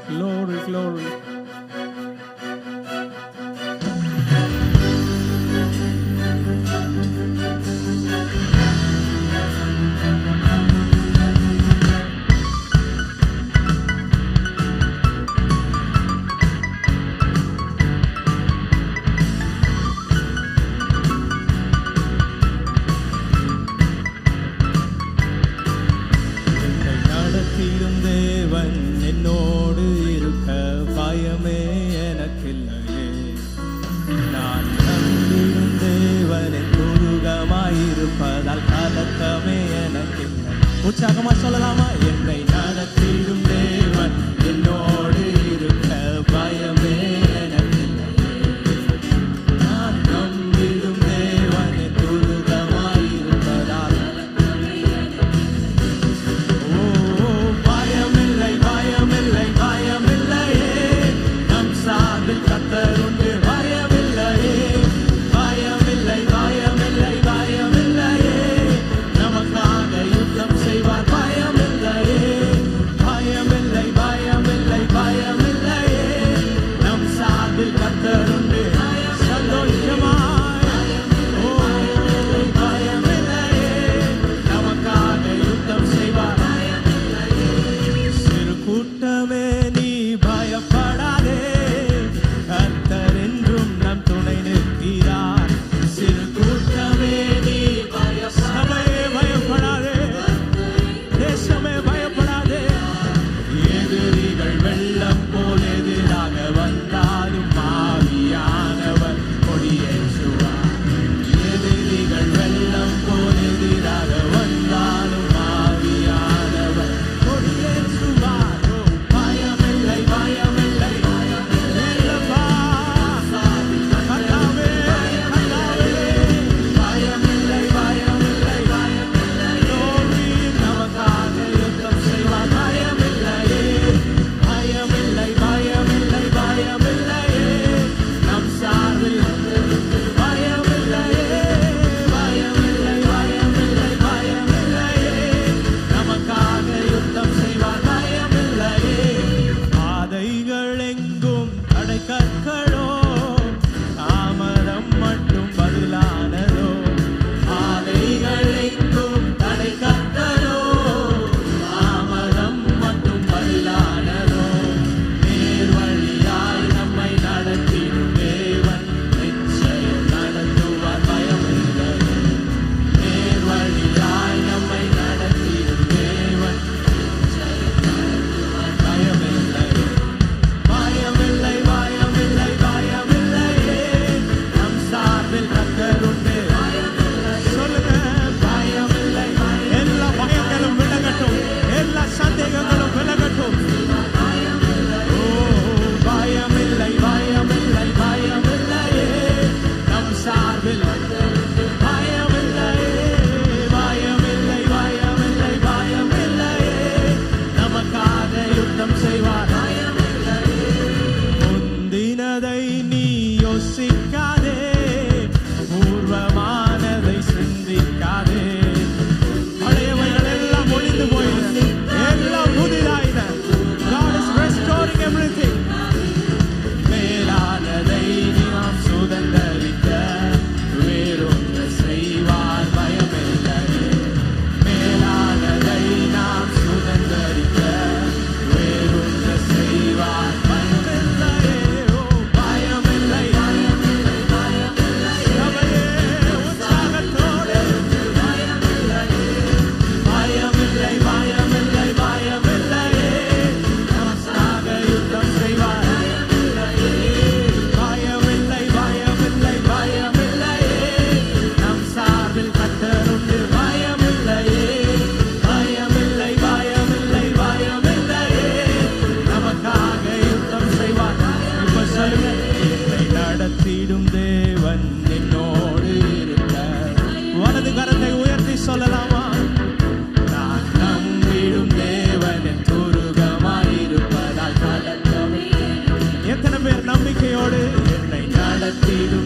Glory, glory. நடத்திடும் தேவன் என்னோடு இருக்க பயமே எனக்கில்லையே. நான் நம்பிடும் தேவன் துருகமாயிருப்பதால் கலக்கமே எனக்கில்லை. உற்சாகமா சொல்லலாமா? என்னை நடத்திடும் தேவன் என்னோடு இருக்க பயமே எனக்கில்லையே. நான் நம்பிடும் தேவன் துருகமாயிருப்பதால் கர்த்தருண்டு பயமில்லையே, பயமில்லை, பயமில்லை, பயமில்லையே. நமக்காக யுத்தம் செய்வார் பயமில்லையே, பயமில்லை, பயமில்லை, பயமில்லையே. நம் சார்பில் கர்த்தருண்டு சந்தோஷமாய். ஓ பயமில்லையே, நமக்காக யுத்தம் செய்வார். சிறு கூட்டமே நீ பயப்படாதே, கர்த்தர் என்றும் நம் துணை நிற்கிறார். சிறு கூட்டமே நீ சபையே பயப்படாதே, தேசமே பயப்படாதே. எதிரிகள் வெள்ளம் போல் எதிராக வந்தாலும் ஆவியானவர் கொடியேற்றுவார். எதிரிகள் வெள்ளம் போல் எதிராக வந்தாலும் ஆவியானவர் கொடியேற்றுவார். பயமில்லை, பயமில்லை, இல்லப்பா. கர்த்தாவே, கர்த்தாவே, பயமில்லை, பயமில்லை, glory. நமக்காக யுத்தம் செய்வார் பயமில்லையே, பயமில்லை, பயமில்லை, பயமில்லையே. நம் சார்பில் பயமில்லையே, பயமில்லை, பயமில்லை, பயமில்லையே. நமக்காக யுத்தம் செய்வார் பயமில்லையே. பாதைகள் எங்கும் தடைக்கற்களோ, தாமதம் மட்டும் பதிலானதோ. பாதைகள் எங்கும் தடைக்கற்களோ, தாமதம் மட்டும் பதிலானதோ. நேர் வழியாய் நம்மை நடத்திடும் தேவன் நிச்சயம் நடத்துவார் பயமில்லையே. நேர் வழியாய் நம்மை நடத்திடும் தேவன் பயமில்லையே, பயமில்லை, பயமில்லை, பயமில்லையே. நம் சார்பில் கர்த்தருண்டு. சொல்லுங்க, பயமில்லை. எல்லா பயங்களும் விலகட்டும், எல்லா சந்தேகங்களும் விலகட்டும். ஓ பயமில்லை, பயமில்லை, பயமில்லையே. நம் சார்பில் பயமில்லையே, பயமில்லை, பயமில்லை, பயமில்லையே. நமக்காக யுத்தம் செய்வார். முந்தினதை நீ யோசிக்காதே, பூர்வமானதை சிந்திக்காதே. பழையவைகள் எல்லாம் ஒழிந்து போயின, எல்லாம் புதிதாயின. God is restoring everything. மேலானதை நாம் சுதந்தரிக்க வேறொன்று செய்வார் பயமில்லையே. மேலானதை நாம் சுதந்தரிக்க வேறொன்று செய்வார் பயமில்லையே. ஓ பயமில்லை, சபையே உற்சாகத்தோடு பயமில்லை, பயமில்லை, பயமில்லையே. நமக்காக யுத்தம் செய்வார் பயமில்லை, பயமில்லை, பயமில்லையே. நம் சார்பில் கர்த்தருண்டு பயமில்லையே, பயமில்லை, பயமில்லை, பயமில்லையே. நமக்காக யுத்தம் செய்வார். இப்ப சொல்லுங்க, என்னை நடத்திடும் தேவன் என்னோடு இருக்க. வலது கரத்தை உயர்த்தி சொல்லலாமா? நான் நம்பிடும் தேவன் என் துருகமாயிருப்பதால் கலக்கமே. எத்தனை பேர் நம்பிக்கையோடு என்னை நடத்திடும்